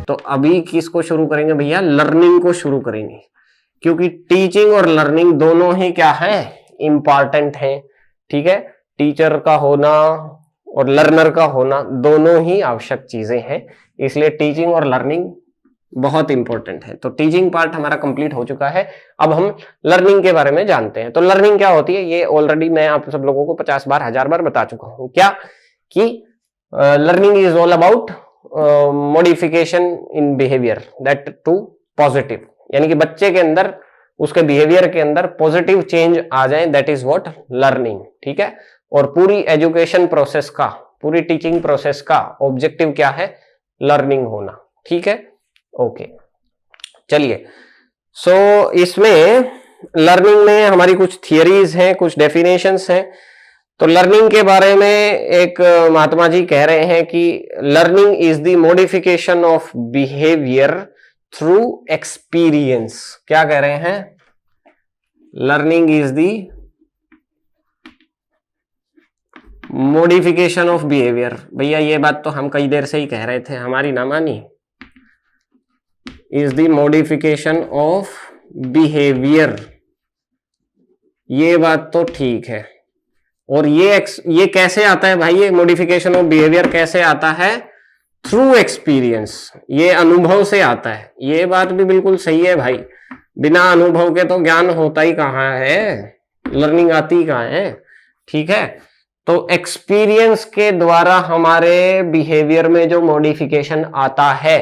तो अभी किसको शुरू करेंगे भैया? लर्निंग को शुरू करेंगे, क्योंकि टीचिंग और लर्निंग दोनों ही क्या है? इंपॉर्टेंट है। ठीक है, टीचर का होना और लर्नर का होना दोनों ही आवश्यक चीजें हैं, इसलिए टीचिंग और लर्निंग बहुत इंपॉर्टेंट है। तो टीचिंग पार्ट हमारा कंप्लीट हो चुका है, अब हम लर्निंग के बारे में जानते हैं। तो लर्निंग क्या होती है ये ऑलरेडी मैं आप सब लोगों को 50 बार 1000 बार बता चुका हूं। क्या कि learning is all about modification in behaviour that too positive, यानी कि बच्चे के अंदर उसके बिहेवियर के अंदर पॉजिटिव चेंज आ जाए, दैट इज व्हाट लर्निंग। ठीक है, और पूरी एजुकेशन प्रोसेस का, पूरी टीचिंग प्रोसेस का ऑब्जेक्टिव क्या है? लर्निंग होना। ठीक है, ओके चलिए। सो इसमें लर्निंग में हमारी कुछ थियरीज हैं, कुछ डेफिनेशंस हैं। तो लर्निंग के बारे में एक महात्मा जी कह रहे हैं कि learning is the modification of behaviour through experience. क्या कह रहे हैं? Learning is the modification of behaviour. भैया ये बात तो हम कई देर से ही कह रहे थे, हमारी ना मानी। Is the modification of behaviour, ये बात तो ठीक है। और ये कैसे आता है भाई? ये मॉडिफिकेशन ऑफ बिहेवियर कैसे आता है? थ्रू एक्सपीरियंस, ये अनुभव से आता है। ये बात भी बिल्कुल सही है भाई, बिना अनुभव के तो ज्ञान होता ही कहाँ है, लर्निंग आती कहाँ है। ठीक है, तो एक्सपीरियंस के द्वारा हमारे बिहेवियर में जो मॉडिफिकेशन आता है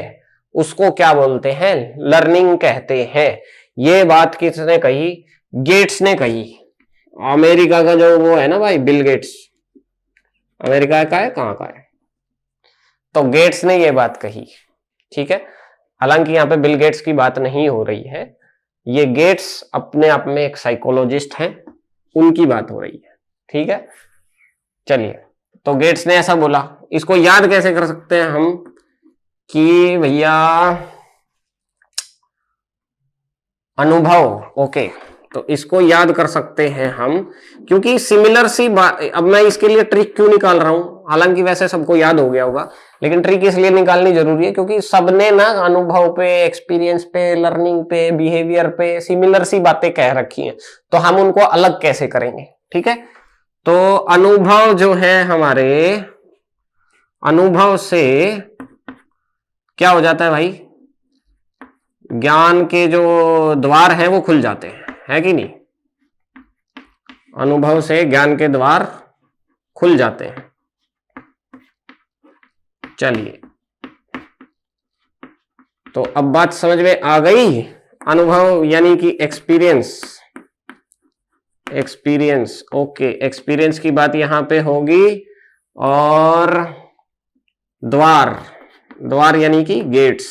उसको क्या बोलते हैं? लर्निंग कहते हैं। ये बात किसने कही? गेट्स ने कही। अमेरिका का जो वो है ना भाई, बिल गेट्स, अमेरिका का है, कहाँ का है? तो गेट्स ने ये बात कही। ठीक है, हालांकि यहाँ पे बिल गेट्स की बात नहीं हो रही है, ये गेट्स अपने आप में एक साइकोलॉजिस्ट हैं, उनकी बात हो रही है। ठीक है, चलिए, तो गेट्स ने ऐसा बोला। इसको याद कैसे कर सकते हैं हम कि भैया अनुभव, ओके, तो इसको याद कर सकते हैं हम, क्योंकि सिमिलर सी बात। अब मैं इसके लिए ट्रिक क्यों निकाल रहा हूं? हालांकि वैसे सबको याद हो गया होगा, लेकिन ट्रिक इसलिए निकालनी जरूरी है क्योंकि सबने ना अनुभव पे, एक्सपीरियंस पे, लर्निंग पे, बिहेवियर पे सिमिलर सी बातें कह रखी हैं, तो हम उनको अलग कैसे करेंगे? ठीक है, तो अनुभव जो है हमारे, अनुभव से क्या हो जाता है भाई? ज्ञान के जो द्वार हैं वो खुल जाते हैं, है कि नहीं? अनुभव से ज्ञान के द्वार खुल जाते हैं। चलिए, तो अब बात समझ में आ गई। अनुभव यानी कि एक्सपीरियंस, एक्सपीरियंस, ओके, एक्सपीरियंस की बात यहां पे होगी। और द्वार, द्वार यानी कि गेट्स।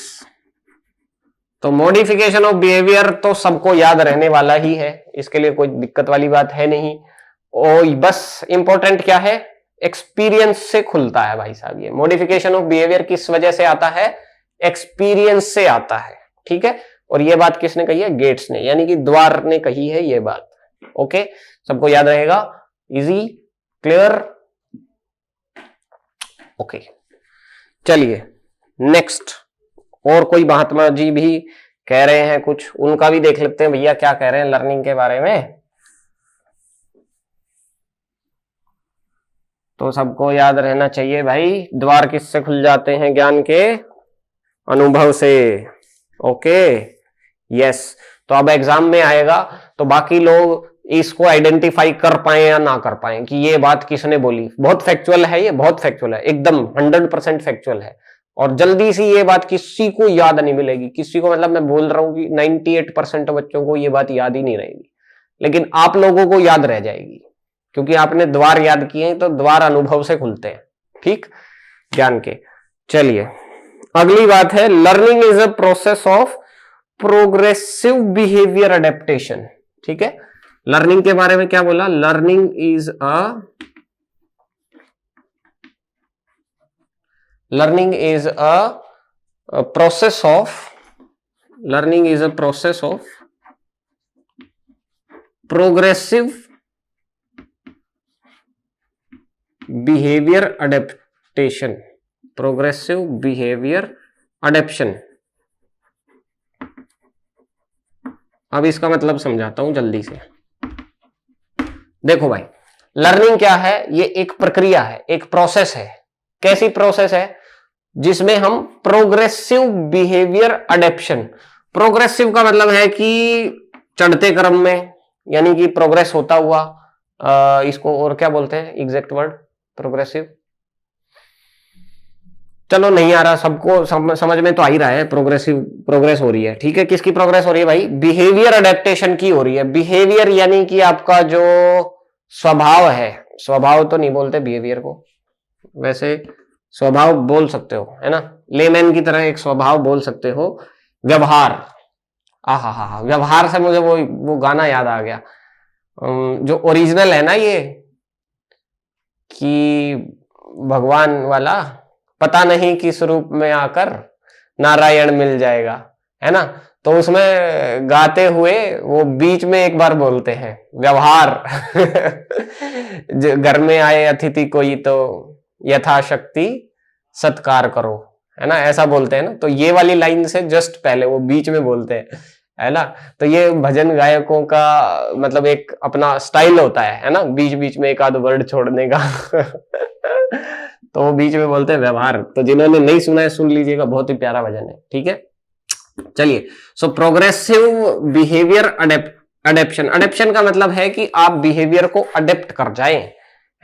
तो मॉडिफिकेशन ऑफ बिहेवियर तो सबको याद रहने वाला ही है, इसके लिए कोई दिक्कत वाली बात है नहीं। और बस इंपॉर्टेंट क्या है? एक्सपीरियंस से खुलता है भाई साहब। ये मॉडिफिकेशन ऑफ बिहेवियर किस वजह से आता है? एक्सपीरियंस से आता है। ठीक है, और ये बात किसने कही है? गेट्स ने, यानी कि द्वार ने कही है ये बात। ओके, सबको याद रहेगा? Easy, clear, okay. चलिए नेक्स्ट, और कोई महात्मा जी भी कह रहे हैं कुछ, उनका भी देख लेते हैं भैया क्या कह रहे हैं लर्निंग के बारे में। तो सबको याद रहना चाहिए भाई, द्वार किससे खुल जाते हैं? ज्ञान के, अनुभव से। Okay, yes. तो अब एग्जाम में आएगा तो बाकी लोग इसको आइडेंटिफाई कर पाए या ना कर पाए कि ये बात किसने बोली। बहुत फैक्चुअल है, ये बहुत फैक्चुअल है, एकदम 100% फैक्चुअल है। और जल्दी सी ये बात किसी को याद नहीं मिलेगी, किसी को, मतलब मैं बोल रहा हूं कि 98% बच्चों को ये बात याद ही नहीं रहेगी, लेकिन आप लोगों को याद रह जाएगी क्योंकि आपने द्वार याद किए हैं। तो द्वार अनुभव से खुलते हैं, ठीक, ज्ञान के। चलिए अगली बात है, learning is a process of progressive behaviour adaptation. ठीक है, लर्निंग के बारे में क्या बोला? Learning is a process of, learning is a process of progressive behaviour adaptation, progressive behaviour adaptation. अब इसका मतलब समझाता हूं जल्दी से। देखो भाई, लर्निंग क्या है? ये एक प्रक्रिया है, एक प्रोसेस है। कैसी प्रोसेस है? जिसमें हम प्रोग्रेसिव बिहेवियर अडेप्शन। प्रोग्रेसिव का मतलब है कि चढ़ते क्रम में, यानी कि प्रोग्रेस होता हुआ। इसको और क्या बोलते हैं एग्जैक्ट वर्ड? प्रोग्रेसिव, चलो नहीं आ रहा सबको, समझ में तो आ ही रहा है। प्रोग्रेसिव, प्रोग्रेस हो रही है, ठीक है। किसकी प्रोग्रेस हो रही है भाई? बिहेवियर अडेप्टेशन की हो रही है। बिहेवियर यानी कि आपका जो स्वभाव है, स्वभाव तो नहीं बोलते बिहेवियर को, वैसे स्वभाव बोल सकते हो, है ना, लेमैन की तरह एक स्वभाव बोल सकते हो। व्यवहार, हा, व्यवहार से मुझे वो गाना याद आ गया, जो ओरिजिनल है ना ये, कि भगवान वाला, पता नहीं किस रूप में आकर नारायण मिल जाएगा, है ना। तो उसमें गाते हुए वो बीच में एक बार बोलते हैं व्यवहार घर में आए अतिथि कोई तो यथाशक्ति सत्कार करो, है ना, ऐसा बोलते हैं ना। तो ये वाली लाइन से जस्ट पहले वो बीच में बोलते हैं, है ना। तो ये भजन गायकों का मतलब एक अपना स्टाइल होता है ना, बीच बीच में एक आध वर्ड छोड़ने का तो वो बीच में बोलते हैं व्यवहार। तो जिन्होंने नहीं सुना है सुन लीजिएगा, बहुत ही प्यारा भजन है, ठीक है। चलिए, so progressive behaviour adaptation. Adaptation का मतलब है कि आप बिहेवियर को अडेप्ट कर जाएं,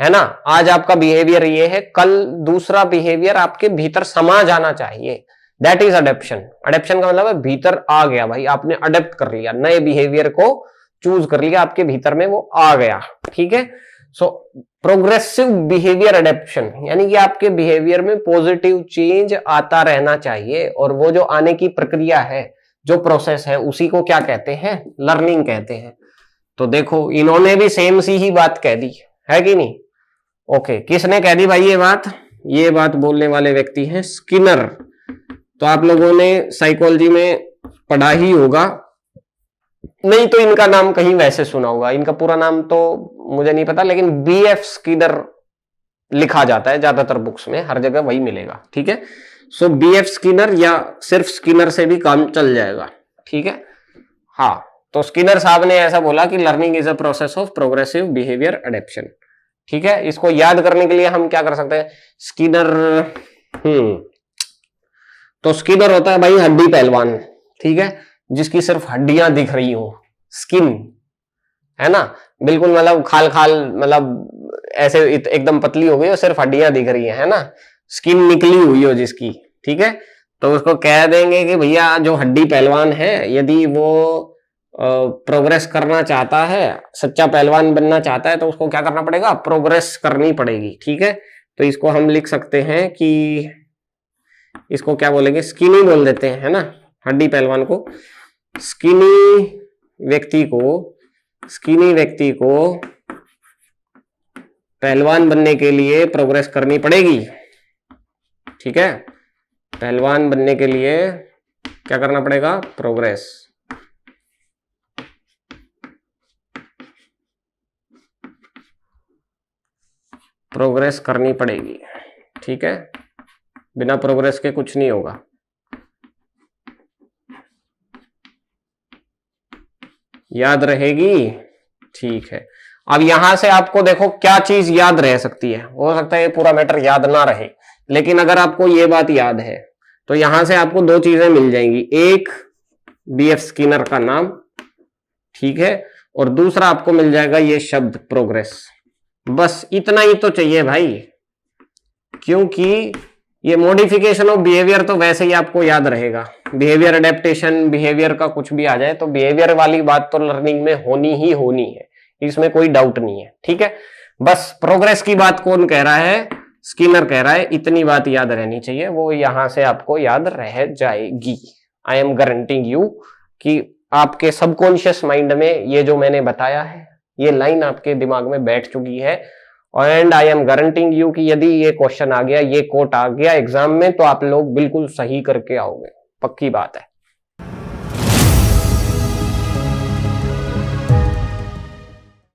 है ना। आज आपका बिहेवियर ये है, कल दूसरा बिहेवियर आपके भीतर समा जाना चाहिए, दैट इज अडेप्शन। अडेप्शन का मतलब है भीतर आ गया भाई, आपने अडेप्ट कर लिया, नए बिहेवियर को चूज कर लिया, आपके भीतर में वो आ गया, ठीक है। सो प्रोग्रेसिव बिहेवियर अडेप्शन यानी कि आपके बिहेवियर में पॉजिटिव चेंज आता रहना चाहिए, और वो जो आने की प्रक्रिया है, जो प्रोसेस है, उसी को क्या कहते हैं? लर्निंग कहते हैं। तो देखो, इन्होंने भी सेम सी ही बात कह दी है कि नहीं? ओके, किसने कह दी भाई ये बात? ये बात बोलने वाले व्यक्ति हैं स्किनर। तो आप लोगों ने साइकोलॉजी में पढ़ा ही होगा, नहीं तो इनका नाम कहीं वैसे सुना होगा। इनका पूरा नाम तो मुझे नहीं पता, लेकिन BF स्किनर लिखा जाता है ज्यादातर बुक्स में, हर जगह वही मिलेगा, ठीक है। सो BF स्किनर या सिर्फ स्किनर से भी काम चल जाएगा, ठीक है। हाँ, तो स्किनर साहब ने ऐसा बोला कि learning is a process of progressive behaviour adaptation, ठीक है। इसको याद करने के लिए हम क्या कर सकते हैं? स्किनर, तो स्किनर होता है भाई हड्डी पहलवान, ठीक है, जिसकी सिर्फ हड्डियां दिख रही हो, स्किन, है ना, बिल्कुल मतलब खाल खाल, मतलब ऐसे एकदम पतली हो गई और सिर्फ हड्डियां दिख रही है ना, स्किन निकली हुई हो जिसकी, ठीक है। तो उसको कह देंगे कि भैया जो हड्डी पहलवान है, यदि वो प्रोग्रेस करना चाहता है, सच्चा पहलवान बनना चाहता है, तो उसको क्या करना पड़ेगा? प्रोग्रेस करनी पड़ेगी, ठीक है। तो इसको हम लिख सकते हैं कि इसको क्या बोलेंगे? स्किनी बोल देते हैं, है ना, हड्डी पहलवान को। स्किनी व्यक्ति को पहलवान बनने के लिए प्रोग्रेस करनी पड़ेगी, ठीक है। पहलवान बनने के लिए क्या करना पड़ेगा? प्रोग्रेस करनी पड़ेगी, ठीक है। बिना प्रोग्रेस के कुछ नहीं होगा। याद रहेगी? ठीक है। अब यहां से आपको देखो क्या चीज याद रह सकती है। हो सकता है ये पूरा मैटर याद ना रहे, लेकिन अगर आपको ये बात याद है तो यहां से आपको दो चीजें मिल जाएंगी। एक, BF स्किनर का नाम, ठीक है, और दूसरा आपको मिल जाएगा ये शब्द प्रोग्रेस। बस इतना ही तो चाहिए भाई, क्योंकि ये मॉडिफिकेशन ऑफ बिहेवियर तो वैसे ही आपको याद रहेगा। बिहेवियर अडेप्टेशन, बिहेवियर का कुछ भी आ जाए तो बिहेवियर वाली बात तो लर्निंग में होनी ही होनी है, इसमें कोई डाउट नहीं है, ठीक है। बस प्रोग्रेस की बात कौन कह रहा है? स्किनर कह रहा है। इतनी बात याद रहनी चाहिए, वो यहां से आपको याद रह जाएगी। आई एम गारंटिंग यू कि आपके सबकॉन्शियस माइंड में ये जो मैंने बताया है, ये लाइन आपके दिमाग में बैठ चुकी है। And I am guaranteeing you कि यदि ये क्वेश्चन आ गया, ये कोट आ गया एग्जाम में, तो आप लोग बिल्कुल सही करके आओगे, पक्की बात है।